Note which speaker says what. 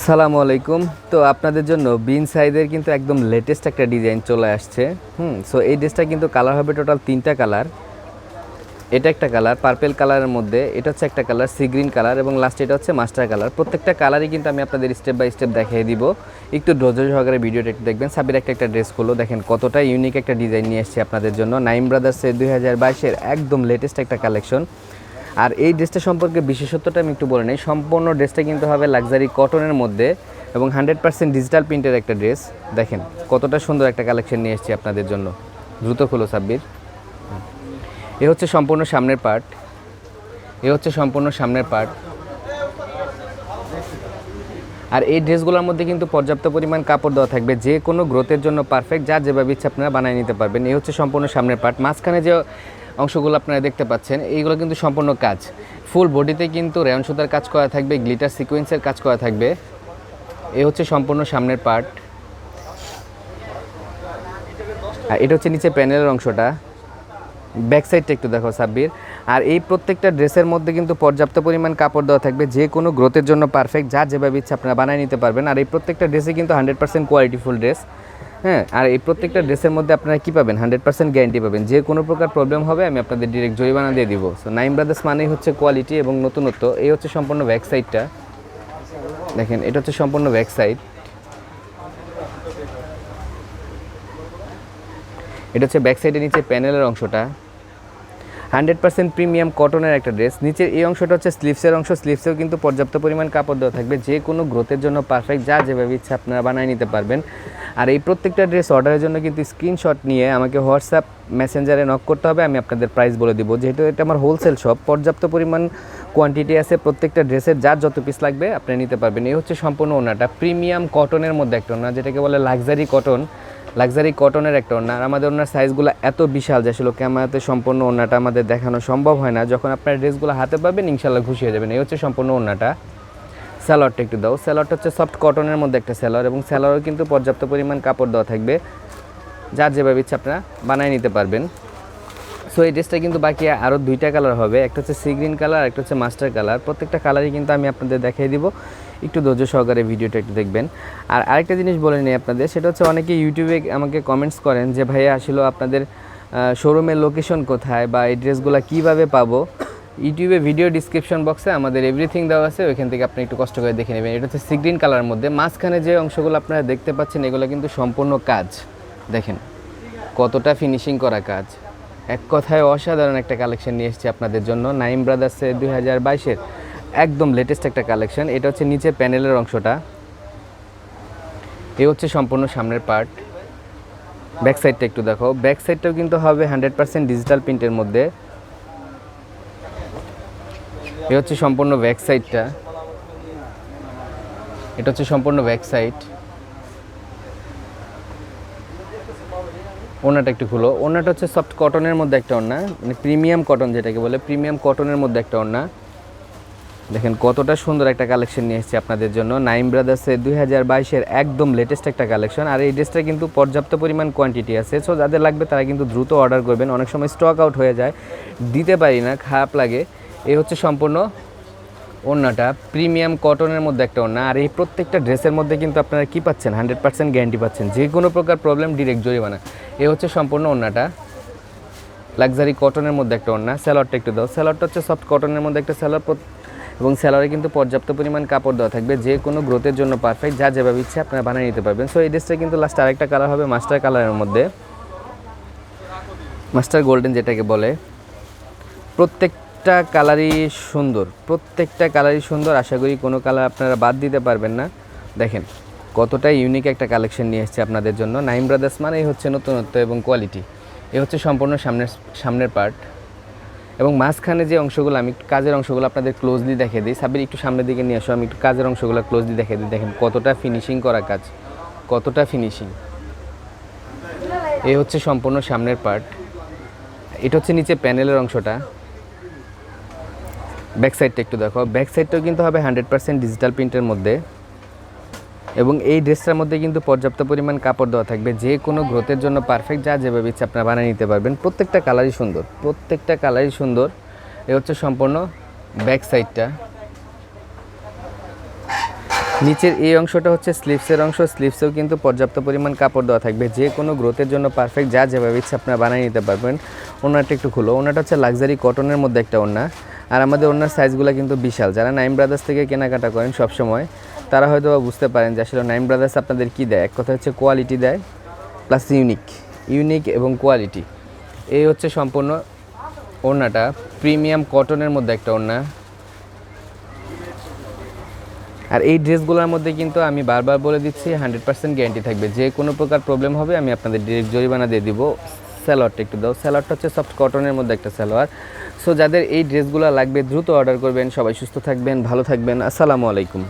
Speaker 1: সালামু আলাইকুম। তো আপনাদের জন্য বিন সাইদের কিন্তু একদম লেটেস্ট একটা ডিজাইন চলে আসছে। সো এই ড্রেসটা কিন্তু কালার হবে টোটাল 3টা কালার। এটা একটা কালার পার্পল কালারের মধ্যে, এটা হচ্ছে একটা কালার সি গ্রিন কালার এবং লাস্ট এটা হচ্ছে মাস্টার কালার। প্রত্যেকটা কালারই কিন্তু আমি আপনাদের স্টেপ বাই স্টেপ দেখিয়ে দিব। একটু ধৈর্য সহকারে ভিডিওটা একটু দেখবেন। সাবির একটা ড্রেস করলো, দেখেন কতটা ইউনিক একটা ডিজাইন নিয়ে এসেছি আপনাদের জন্য। নাইম ব্রাদার্সের 2022-এর একদম লেটেস্ট একটা কালেকশন। আর এই ড্রেসটা সম্পর্কে বিশেষত্বটা আমি একটু বলে নিই। সম্পূর্ণ ড্রেসটা কিন্তু হবে লাক্সারি কটনের মধ্যে এবং 100% ডিজিটাল প্রিন্টের একটা ড্রেস। দেখেন কতটা সুন্দর একটা কালেকশন নিয়ে এসেছি আপনাদের জন্য। দ্রুত খোলো সাব্বির। এ হচ্ছে সম্পূর্ণ সামনের পার্ট, আর এই ড্রেসগুলোর মধ্যে কিন্তু পর্যাপ্ত পরিমাণ কাপড় দেওয়া থাকবে, যে কোনো গ্রোথের জন্য পারফেক্ট, যা যেভাবে ইচ্ছে আপনারা বানিয়ে নিতে পারবেন। এই হচ্ছে সম্পূর্ণ সামনের পার্ট। মাঝখানে যে অংশগুলো আপনারা দেখতে পাচ্ছেন এইগুলো কিন্তু সম্পূর্ণ কাজ, ফুল বডিতে কিন্তু রেয়ন সুতার কাজ করা থাকবে, গ্লিটার সিকোয়েন্সের কাজ করা থাকবে। এই হচ্ছে সম্পূর্ণ সামনের পার্ট, আর এটা হচ্ছে নিচে প্যানেলের অংশটা। ব্যাক সাইডটা একটু দেখো সাব্বির। আর এই প্রত্যেকটা ড্রেসের মধ্যে কিন্তু পর্যাপ্ত পরিমাণ কাপড় দেওয়া থাকবে, যে কোনো গ্রোথের জন্য পারফেক্ট, যা যেভাবে ইচ্ছে আপনারা বানিয়ে নিতে পারবেন। আর এই প্রত্যেকটা ড্রেসে কিন্তু 100% কোয়ালিটিফুল ড্রেস। হ্যাঁ, আর এই প্রত্যেকটা ড্রেসের মধ্যে আপনারা কী পাবেন, 100% গ্যারান্টি পাবেন। যে কোনো প্রকার প্রবলেম হবে আমি আপনাদের ডিরেক্ট জরিমানা দিয়ে দিব। সো নাইম ব্রাদার্স মানেই হচ্ছে কোয়ালিটি এবং নতুনত্ব। এই হচ্ছে সম্পূর্ণ ব্যাক সাইডটা, দেখেন এটা হচ্ছে সম্পূর্ণ ব্যাক সাইড। এটা হচ্ছে ব্যাক সাইডের নিচে প্যানেলের অংশটা। 100% প্রিমিয়াম কটনের একটা ড্রেস। নিচের এই অংশটা হচ্ছে স্লিভসের অংশ, স্লিভসেও কিন্তু পর্যাপ্ত পরিমাণ কাপড় দেওয়া থাকবে, যে কোনো গ্রোথের জন্য পারফেক্ট, যা যেভাবে ইচ্ছা আপনারা বানিয়ে নিতে পারবেন। আর এই প্রত্যেকটা ড্রেস অর্ডারের জন্য কিন্তু স্ক্রিনশট নিয়ে আমাকে হোয়াটসঅ্যাপ মেসেঞ্জারে নক করতে হবে, আমি আপনাদের প্রাইস বলে দিব। যেহেতু এটা আমার হোলসেল শপ, পর্যাপ্ত পরিমাণ কোয়ান্টিটি আছে, প্রত্যেকটা ড্রেসের যার যত পিস লাগবে আপনি নিতে পারবেন। এই হচ্ছে সম্পূর্ণ ওনাটা, প্রিমিয়াম কটনের মধ্যে একটা ওনা, যেটাকে বলে লাক্সারি কটনের একটা ওড়না। আর আমাদের ওনার সাইজগুলো এত বিশাল যে আসলে ক্যামেরাতে সম্পূর্ণ ওড়নাটা আমাদের দেখানো সম্ভব হয় না। যখন আপনার ড্রেসগুলো হাতে পাবেন ইনশাল্লাহ খুশি হয়ে যাবেন। এই হচ্ছে সম্পূর্ণ ওড়নাটা। স্যালোয়ারটা একটু দাও। স্যালোয়ারটা হচ্ছে সফট কটনের মধ্যে একটা স্যালোয়ার এবং স্যালোয়ারও কিন্তু পর্যাপ্ত পরিমাণ কাপড় দেওয়া থাকবে, যার যেভাবে ইচ্ছে আপনারা বানিয়ে নিতে পারবেন। সো এই ড্রেসটা কিন্তু বাকি আরও 2টা কালার হবে, একটা হচ্ছে সি গ্রিন কালার, একটা হচ্ছে মাস্টার কালার। প্রত্যেকটা কালারই কিন্তু আমি আপনাদের দেখিয়ে দিব, একটু ধৈর্য সহকারে ভিডিওটা একটু দেখবেন। আর আরেকটা জিনিস বলে নিই আপনাদের, সেটা হচ্ছে অনেকে ইউটিউবে আমাকে কমেন্টস করেন যে ভাইয়া আসলে আপনাদের শোরুমের লোকেশন কোথায় বা এই ড্রেসগুলো কীভাবে পাবো। ইউটিউবে ভিডিও ডিসক্রিপশন বক্সে আমাদের এভরিথিং দেওয়া আছে, ওইখান থেকে আপনি একটু কষ্ট করে দেখে নেবেন। এটা হচ্ছে সি গ্রিন কালারের মধ্যে, মাঝখানে যে অংশগুলো আপনারা দেখতে পাচ্ছেন এগুলো কিন্তু সম্পূর্ণ কাজ। দেখেন কতটা ফিনিশিং করা কাজ, এক কথায় অসাধারণ একটা কালেকশন নিয়ে এসেছি আপনাদের জন্য। নাইম ব্রাদার্সের 2022-এর একদম লেটেস্ট একটা কালেকশন। এটা হচ্ছে নিচে প্যানেলের অংশটা, এ হচ্ছে সম্পূর্ণ সামনের পার্ট। ব্যাক সাইডটা একটু দেখো, ব্যাক সাইডটাও কিন্তু হবে 100% ডিজিটাল প্রিন্টের মধ্যে। এ হচ্ছে সম্পূর্ণ ব্যাক সাইডটা, এটা হচ্ছে সম্পূর্ণ ব্যাক সাইড। ওনাটা একটু খুলো। ওনাটা হচ্ছে সফট কটনের মধ্যে একটা ওড়না, মানে প্রিমিয়াম কটন যেটাকে বলে, প্রিমিয়াম কটনের মধ্যে একটা ওড়না। দেখেন কতটা সুন্দর একটা কালেকশন নিয়ে এসেছি আপনাদের জন্য। নাইম ব্রাদার্সের 2022-এর একদম লেটেস্ট একটা কালেকশন। আর এই ড্রেসটা কিন্তু পর্যাপ্ত পরিমাণ কোয়ান্টিটি আছে, সো যাদের লাগবে তারা কিন্তু দ্রুত অর্ডার করবেন। অনেক সময় স্টক আউট হয়ে যায়, দিতে পারি না, খারাপ লাগে। এই হচ্ছে সম্পূর্ণ ওড়নাটা, প্রিমিয়াম কটনের মধ্যে একটা ওড়না। আর এই প্রত্যেকটা ড্রেসের মধ্যে কিন্তু আপনারা কী পাচ্ছেন, 100% গ্যারান্টি পাচ্ছেন, যে কোনো প্রকার প্রবলেম ডিরেক্ট জরিমানা। এই হচ্ছে সম্পূর্ণ ওড়নাটা, লাক্সারি কটনের মধ্যে একটা ওড়না। স্যালোয়ারটা একটু দাও। স্যালোয়ারটা হচ্ছে সফট কটনের মধ্যে একটা স্যালোয়ার এবং স্যালোয়ারে কিন্তু পর্যাপ্ত পরিমাণ কাপড় দেওয়া থাকবে, যে কোনো গ্রোথের জন্য পারফেক্ট, যা যেভাবে ইচ্ছে আপনারা বানিয়ে নিতে পারবেন। সো এই ড্রেসটা কিন্তু লাস্ট আরেকটা কালার হবে মাস্টার কালারের মধ্যে, মাস্টার গোল্ডেন যেটাকে বলে। প্রত্যেকটা কালারই সুন্দর, আশা করি কোনো কালার আপনারা বাদ দিতে পারবেন না। দেখেন কতটা ইউনিক একটা কালেকশন নিয়ে এসেছে আপনাদের জন্য। নাইম ব্রাদার্স মানেই হচ্ছে নতুনত্ব এবং কোয়ালিটি। এ হচ্ছে সম্পূর্ণ সামনের পার্ট এবং মাঝখানে যে অংশগুলো, আমি একটু কাজের অংশগুলো আপনাদের ক্লোজলি দেখে দিই। সাবির একটু সামনের দিকে নিয়ে আসো, আমি একটু কাজের অংশগুলো ক্লোজলি দেখে দিই। দেখেন কতটা ফিনিশিং করা কাজ, কতটা ফিনিশিং। এই হচ্ছে সম্পূর্ণ সামনের পার্ট, এটা হচ্ছে নিচে প্যানেলের অংশটা। ব্যাক সাইডটা একটু দেখো, ব্যাক সাইডটাও কিন্তু হবে 100% ডিজিটাল প্রিন্টের মধ্যে এবং এই ড্রেসটার মধ্যে কিন্তু পর্যাপ্ত পরিমাণ কাপড় দেওয়া থাকবে, যে কোনো গ্রোথের জন্য পারফেক্ট, যা যেভাবে ইচ্ছে আপনারা বানিয়ে নিতে পারবেন। প্রত্যেকটা কালারই সুন্দর। এ হচ্ছে সম্পূর্ণ ব্যাক সাইডটা, নিচের এই অংশটা হচ্ছে স্লিভসের অংশ, স্লিভসেও কিন্তু পর্যাপ্ত পরিমাণ কাপড় দেওয়া থাকবে, যে কোনো গ্রোথের জন্য পারফেক্ট, যা যেভাবে ইচ্ছে আপনারা বানিয়ে নিতে পারবেন। ওনারটা একটু খুলো, ওনাটা হচ্ছে লাক্সারি কটনের মধ্যে একটা ওড়না, আর আমাদের ওনার সাইজগুলো কিন্তু বিশাল। যারা নাইম ব্রাদার্স থেকে কেনাকাটা করেন সবসময়, তারা হয়তো বুঝতে পারেন যে আসলে নাইম ব্রাদার্স আপনাদের কী দেয়। এক কথা হচ্ছে কোয়ালিটি দেয় প্লাস ইউনিক এবং কোয়ালিটি। এই হচ্ছে সম্পূর্ণ ওড়নাটা, প্রিমিয়াম কটনের মধ্যে একটা ওড়না। আর এই ড্রেসগুলোর মধ্যে কিন্তু আমি বারবার বলে দিচ্ছি 100% গ্যারান্টি থাকবে, যে কোনো প্রকার প্রবলেম হবে আমি আপনাদের ডিরেক্ট জরিমানা দিয়ে দিব। স্যালোয়ারটা একটু দাও, স্যালোয়ারটা হচ্ছে সফট কটনের মধ্যে একটা স্যালোয়ার। সো যাদের এই ড্রেসগুলো লাগবে দ্রুত অর্ডার করবেন। সবাই সুস্থ থাকবেন, ভালো থাকবেন। আসসালামু আলাইকুম।